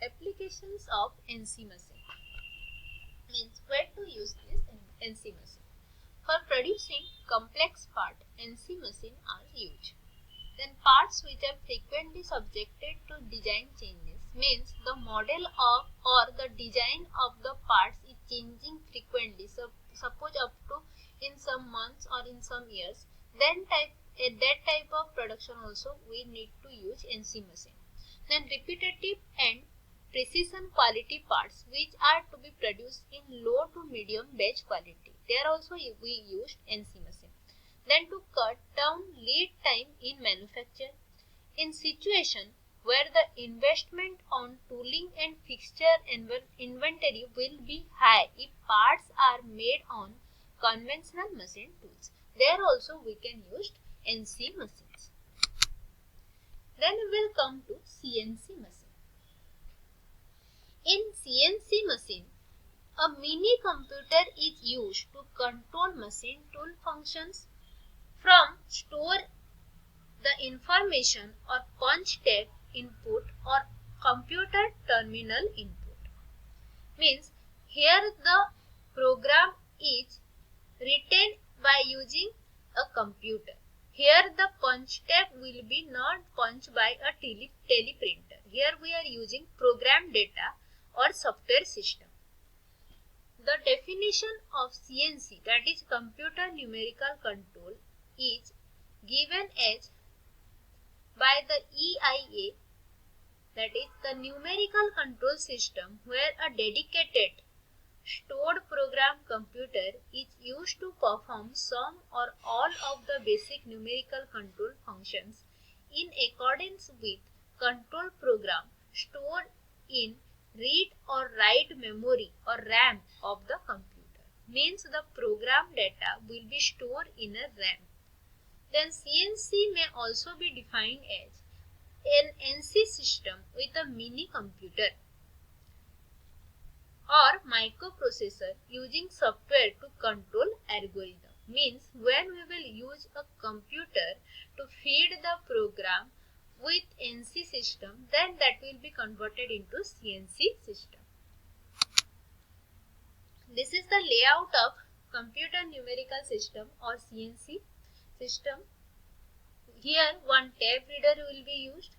Applications of NC machine means where to use this NC machine. For producing complex parts, NC machine are used. Then parts which are frequently subjected to design changes means the model of or the design of the parts is changing frequently. So suppose up to in some months or in some years, then that type of production also we need to use NC machine. Then repetitive and precision quality parts which are to be produced in low to medium batch quality. There also we used NC machine. Then to cut down lead time in manufacture. In situation where the investment on tooling and fixture inventory will be high if parts are made on conventional machine tools, there also we can use NC machines. Then we will come to CNC machine. In CNC machine, a mini computer is used to control machine tool functions from store the information or punch tag input or computer terminal input. Means here the program is written by using a computer. Here the punch tag will be not punched by a teleprinter. Here we are using program data or software system. The definition of CNC, that is computer numerical control, is given as by the EIA, that is the numerical control system where a dedicated stored program computer is used to perform some or all of the basic numerical control functions in accordance with control program stored in read or write memory or RAM of the computer. Means the program data will be stored in a RAM. Then CNC may also be defined as an NC system with a mini computer or microprocessor using software to control algorithm. Means when we will use a computer to feed the program with NC system, then that will be converted into CNC system. This is the layout of computer numerical system or CNC system. Here one tab reader will be used,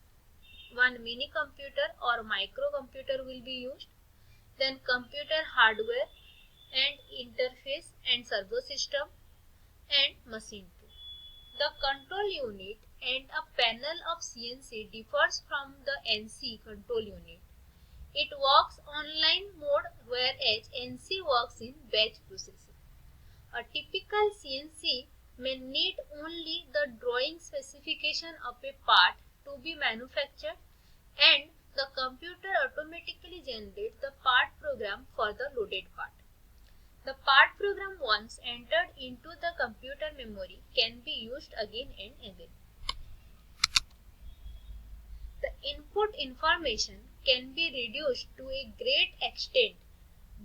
one mini computer or microcomputer will be used, then computer hardware and interface and servo system and machine tool. The control unit and a panel of CNC differs from the NC control unit. It works online mode whereas NC works in batch processing. A typical CNC may need only the drawing specification of a part to be manufactured and the computer automatically generates the part program for the loaded part. The part program once entered into the computer memory can be used again and again. The input information can be reduced to a great extent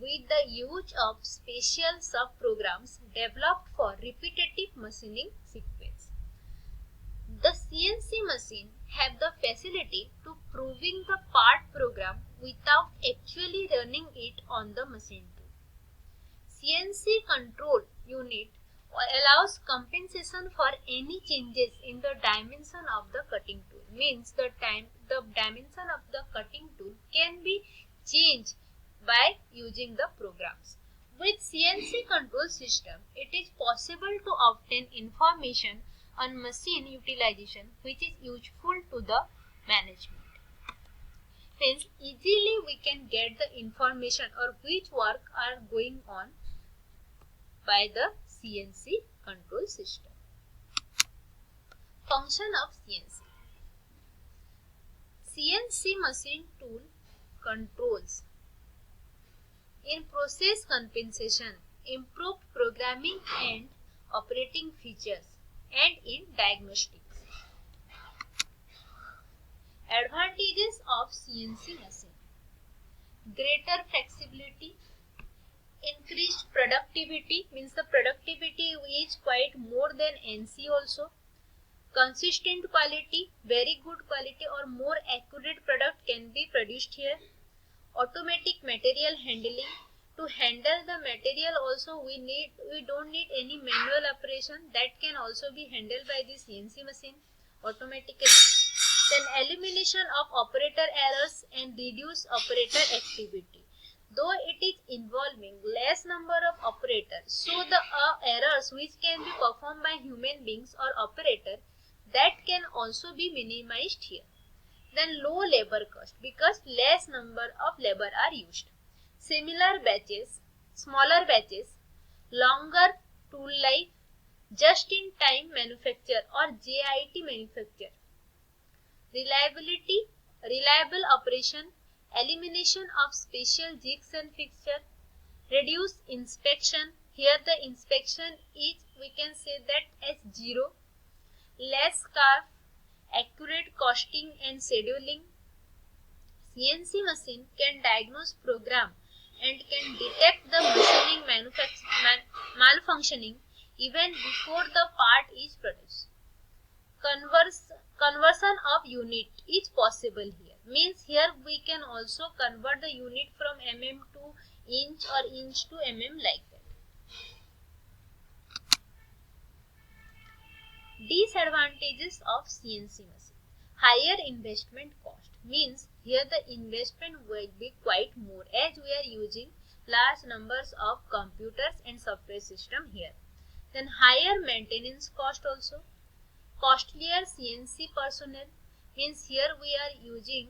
with the use of special subprograms developed for repetitive machining sequence. The CNC machine have the facility to proving the part program without actually running it on the machine tool. CNC control unit allows compensation for any changes in the dimension of the cutting tool. Means the dimension of the cutting tool can be changed by using the programs. With CNC control system, it is possible to obtain information on machine utilization which is useful to the management. Means easily we can get the information or which work are going on by the CNC control system. Function of CNC. CNC machine tool controls in process compensation, improved programming and operating features, and in diagnostics. Advantages of CNC machine: greater flexibility, increased productivity, means the productivity is quite more than NC also. Consistent quality, very good quality or more accurate product can be produced here. automatic material handling. To handle the material also we don't need any manual operation, that can also be handled by the CNC machine automatically. Then elimination of operator errors and reduce operator activity. Though it is involving less number of operators, so the errors which can be performed by human beings or operator, that can also be minimized here. Then low labor cost, because less number of labor are used. Similar batches, smaller batches, longer tool life, just-in-time manufacture or JIT manufacture. Reliable operation, elimination of special jigs and fixture, reduce inspection. Here the inspection is, we can say that as 0, less carve, accurate costing and scheduling. CNC machine can diagnose program and can detect the machining malfunctioning even before the part is produced. Conversion of unit is possible here. Means here we can also convert the unit from mm to inch or inch to mm like that. Disadvantages of CNC machine. Higher investment cost, means here the investment will be quite more as we are using large numbers of computers and software system here. Then higher maintenance cost also. Costlier CNC personnel, means here we are using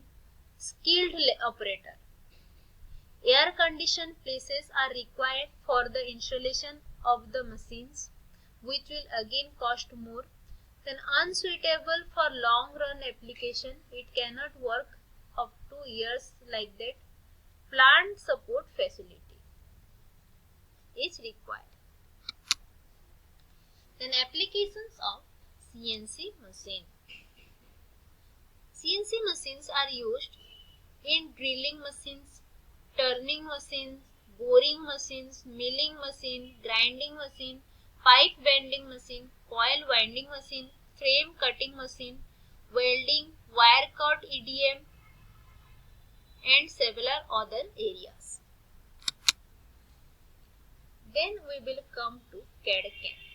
skilled operator. Air conditioned places are required for the installation of the machines, which will again cost more. Then unsuitable for long run application, it cannot work up to years like that. Plant support facility is required. Then applications of CNC machine. CNC machines are used in drilling machines, turning machines, boring machines, milling machine, grinding machine, pipe bending machine, coil winding machine, frame cutting machine, welding, wire cut EDM, and several other areas. Then we will come to CAD/CAM.